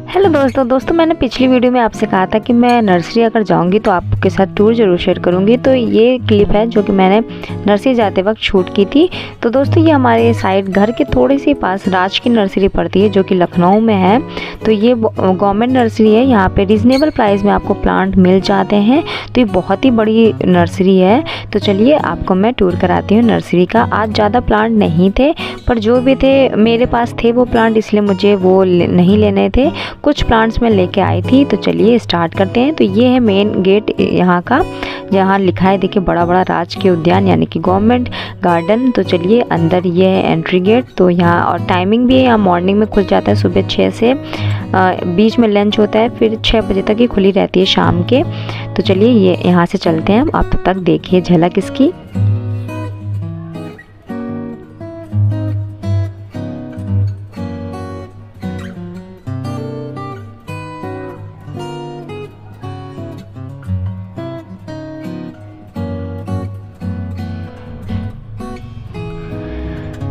Hello दोस्तों मैंने पिछली वीडियो में आपसे कहा था कि मैं नर्सरी अगर जाऊंगी तो आपके साथ टूर ज़रूर शेयर करूंगी। तो ये क्लिप है जो कि मैंने नर्सरी जाते वक्त शूट की थी। तो दोस्तों ये हमारे साइड घर के थोड़े से पास राज की नर्सरी पड़ती है जो कि लखनऊ में है। तो ये गवर्नमेंट नर्सरी है, यहाँ पे रीज़नेबल प्राइस में आपको प्लांट मिल जाते हैं। तो ये बहुत ही बड़ी नर्सरी है। तो चलिए आपको मैं टूर कराती हूँ नर्सरी का। आज ज़्यादा प्लांट नहीं थे, पर जो भी थे मेरे पास थे वो प्लांट, इसलिए मुझे वो नहीं लेने थे। कुछ प्लांट्स मैं लेके आई थी। तो चलिए स्टार्ट करते हैं। तो ये है मेन गेट यहाँ का, जहाँ लिखा है देखिए बड़ा बड़ा राजकीय उद्यान यानी कि गवर्नमेंट गार्डन। तो चलिए अंदर ये है एंट्री गेट। तो यहाँ और टाइमिंग भी है, यहाँ मॉर्निंग में खुल जाता है सुबह 6 से, बीच में लंच होता है, फिर 6 बजे तक ही खुली रहती है शाम के। तो चलिए ये यहाँ से चलते हैं, आप तब तक देखिए झलक इसकी।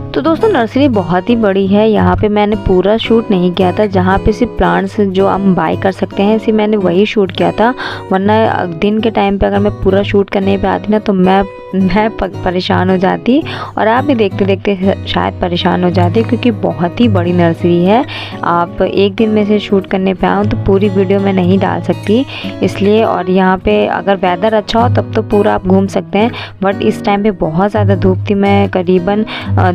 तो दोस्तों नर्सरी बहुत ही बड़ी है। यहाँ पे मैंने पूरा शूट नहीं किया था, जहाँ पे सिर्फ प्लांट्स जो हम बाय कर सकते हैं सिर्फ मैंने वही शूट किया था। वरना दिन के टाइम पे अगर मैं पूरा शूट करने पे आती ना तो मैं परेशान हो जाती, और आप भी देखते देखते शायद परेशान हो जाते, क्योंकि बहुत ही बड़ी नर्सरी है। आप एक दिन में से शूट करने पे आओ तो पूरी वीडियो में नहीं डाल सकती इसलिए। और यहाँ पे अगर वेदर अच्छा हो तब तो पूरा आप घूम सकते हैं, बट इस टाइम पे बहुत ज़्यादा धूप थी। मैं करीबन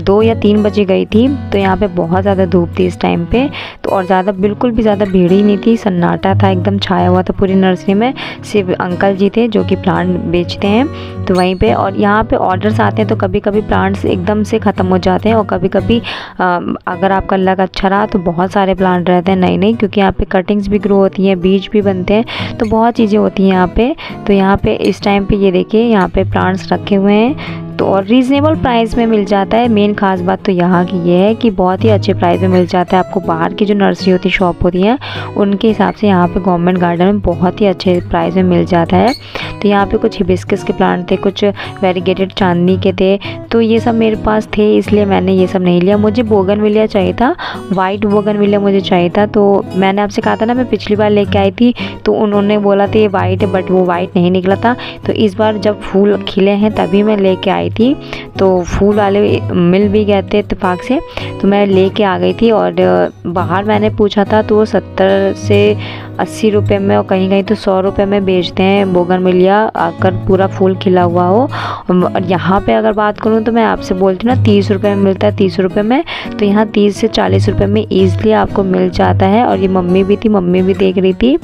2 या 3 बजे गई थी, तो यहाँ पे बहुत ज़्यादा धूप थी इस टाइम पे। तो और ज़्यादा बिल्कुल भी ज़्यादा भीड़ ही नहीं थी, सन्नाटा था, एकदम छाया हुआ था पूरी नर्सरी में। सिर्फ अंकल जी थे जो कि प्लांट बेचते हैं, तो वहीं पे। और यहाँ पे ऑर्डर्स आते हैं तो कभी कभी प्लांट्स एकदम से ख़त्म हो जाते हैं, और कभी कभी अगर आपका लक अच्छा रहा तो बहुत सारे प्लांट रहते हैं नई, क्योंकि यहाँ पे कटिंग्स भी ग्रो होती हैं, बीज भी बनते हैं, तो बहुत चीज़ें होती हैं यहाँ पे। तो यहाँ पे इस टाइम पे ये देखिए यहाँ पे प्लांट्स रखे हुए हैं, तो और रीज़नेबल प्राइस में मिल जाता है। मेन खास बात तो यहाँ की ये है कि बहुत ही अच्छे प्राइस में मिल जाता है आपको। बाहर की जो नर्सरी होती है, शॉप होती है, उनके हिसाब से यहाँ पे गवर्नमेंट गार्डन में बहुत ही अच्छे प्राइस में मिल जाता है। तो यहाँ पे कुछ हिबिस्कस के प्लांट थे, कुछ वेरीगेटेड चांदनी के थे, तो ये सब मेरे पास थे, इसलिए मैंने ये सब नहीं लिया। मुझे बोगनविलिया चाहिए था, वाइट बोगनविलिया मुझे चाहिए था। तो मैंने आपसे कहा था ना मैं पिछली बार लेके आई थी, तो उन्होंने बोला था ये वाइट है, बट वो वाइट नहीं निकला था। तो इस बार जब फूल खिले हैं तभी मैं लेके आई थी, तो फूल वाले मिल भी गए थे इत्तेफाक से, तो मैं लेके आ गई थी। और बाहर मैंने पूछा था तो वो 70 से 80 रुपये में, और कहीं कहीं तो 100 रुपये में बेचते हैं बोगनविलिया, अगर पूरा फूल खिला हुआ हो। और यहाँ पे अगर बात करूँ तो मैं आपसे बोलती हूँ ना 30 रुपये में मिलता है, 30 रुपये में। तो यहाँ 30 से 40 रुपये में ईज़िली आपको मिल जाता है। और ये मम्मी भी थी, मम्मी भी देख रही थी।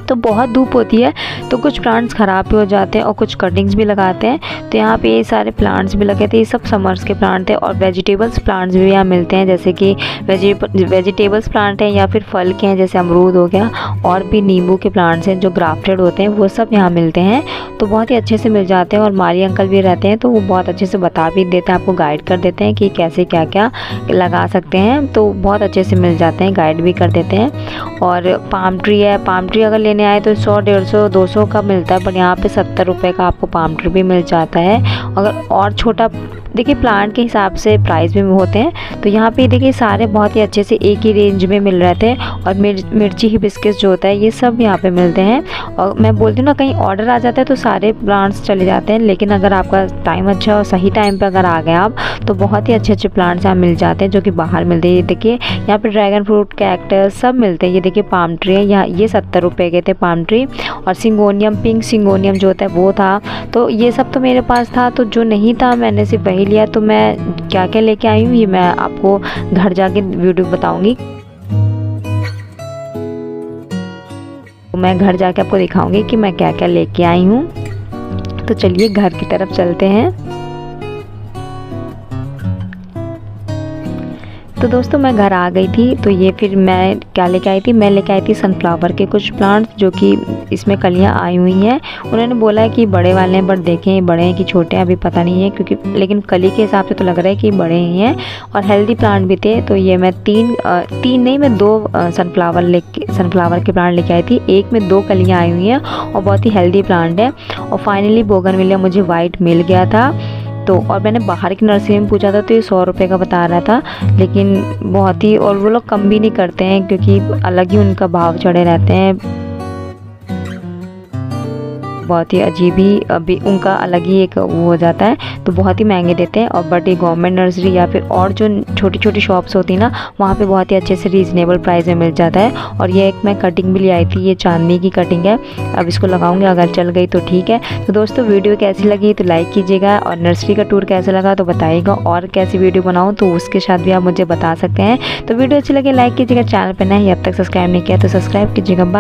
तो बहुत धूप होती है तो कुछ प्लांट्स ख़राब भी हो जाते हैं, और कुछ कटिंग्स भी लगाते हैं। तो यहाँ पे ये सारे प्लांट्स भी लगे थे, ये सब समर्स के प्लांट थे। और वेजिटेबल्स प्लांट्स भी यहाँ मिलते हैं, जैसे कि वेजिटेबल्स प्लांट हैं या फिर फल के हैं, जैसे अमरूद हो गया, और भी नींबू के प्लांट्स हैं जो ग्राफ्टेड होते हैं, वो सब यहाँ मिलते हैं। तो बहुत ही अच्छे से मिल जाते हैं। और माली अंकल भी रहते हैं, तो वो बहुत अच्छे से बता भी देते हैं, आपको गाइड कर देते हैं कि कैसे क्या क्या लगा सकते हैं। तो बहुत अच्छे से मिल जाते हैं, गाइड भी कर देते हैं। और पाम ट्री है, पाम ट्री अगर आए तो 100, 150, 200 का मिलता है, पर यहाँ पे 70 रुपये का आपको पाम ट्री भी मिल जाता है। अगर और छोटा देखिए प्लांट के हिसाब से प्राइस भी होते हैं। तो यहाँ पे देखिए सारे बहुत ही अच्छे से एक ही रेंज में मिल रहे थे। और मिर्ची हिबिस्कस जो होता है ये सब यहाँ पे मिलते हैं। और मैं बोलती हूँ ना कहीं ऑर्डर आ जाता है तो सारे प्लांट्स चले जाते हैं, लेकिन अगर आपका टाइम अच्छा और सही टाइम पर अगर आ गए आप तो बहुत ही अच्छे अच्छे प्लांट्स यहाँ मिल जाते हैं जो कि बाहर मिलते हैं। ये देखिए यहाँ पे ड्रैगन फ्रूट, कैक्टस सब मिलते हैं। ये देखिए पाम ट्री है, यहाँ ये 70 रुपये के थे पाम ट्री। और सिंगोनियम, पिंक सिंगोनियम जो होता है वो था। तो ये सब तो मेरे पास था, तो जो नहीं था मैंने सिर्फ वही लिया। तो मैं क्या क्या लेके आई हूँ ये मैं आपको घर जाके वीडियो बताऊंगी, तो मैं घर जाके आपको दिखाऊंगी कि मैं क्या क्या लेके आई हूँ। तो चलिए घर की तरफ चलते हैं। तो दोस्तों मैं घर आ गई थी। तो ये फिर मैं क्या लेके आई थी, मैं लेके आई थी सनफ्लावर के कुछ प्लांट्स, जो कि इसमें कलियां आई हुई हैं। उन्होंने बोला है कि बड़े वाले हैं, बट देखें बड़े हैं कि छोटे हैं अभी पता नहीं है, क्योंकि लेकिन कली के हिसाब से तो लग रहा है कि बड़े ही हैं। और हेल्दी प्लांट भी थे। तो ये मैं तीन नहीं मैं 2 सनफ्लावर के प्लांट लेके आई थी। एक में 2 कलियाँ आई हुई हैं और बहुत ही हेल्दी प्लांट है। और फाइनली बोगनविलिया मुझे वाइट मिल गया था। तो और मैंने बाहर की नर्सरी में पूछा था तो ये 100 रुपये का बता रहा था, लेकिन बहुत ही, और वो लोग कम भी नहीं करते हैं क्योंकि अलग ही उनका भाव चढ़े रहते हैं। बहुत ही अजीब ही अभी उनका अलग ही एक वो हो जाता है, तो बहुत ही महंगे देते हैं। और बट ये गवर्नमेंट नर्सरी या फिर और जो छोटी छोटी शॉप्स होती है ना, वहाँ पे बहुत ही अच्छे से रीज़नेबल प्राइस में मिल जाता है। और ये एक मैं कटिंग भी ले आई थी, ये चांदनी की कटिंग है। अब इसको लगाऊंगी, अगर चल गई तो ठीक है। तो दोस्तों वीडियो कैसी लगी तो लाइक कीजिएगा, और नर्सरी का टूर कैसा लगा तो बताइएगा, और कैसी वीडियो बनाऊँ तो उसके साथ भी आप मुझे बता सकते हैं। तो वीडियो अच्छी लगे लाइक कीजिएगा, चैनल पर नए अब तक सब्सक्राइब नहीं किया तो सब्सक्राइब कीजिएगा। बाय।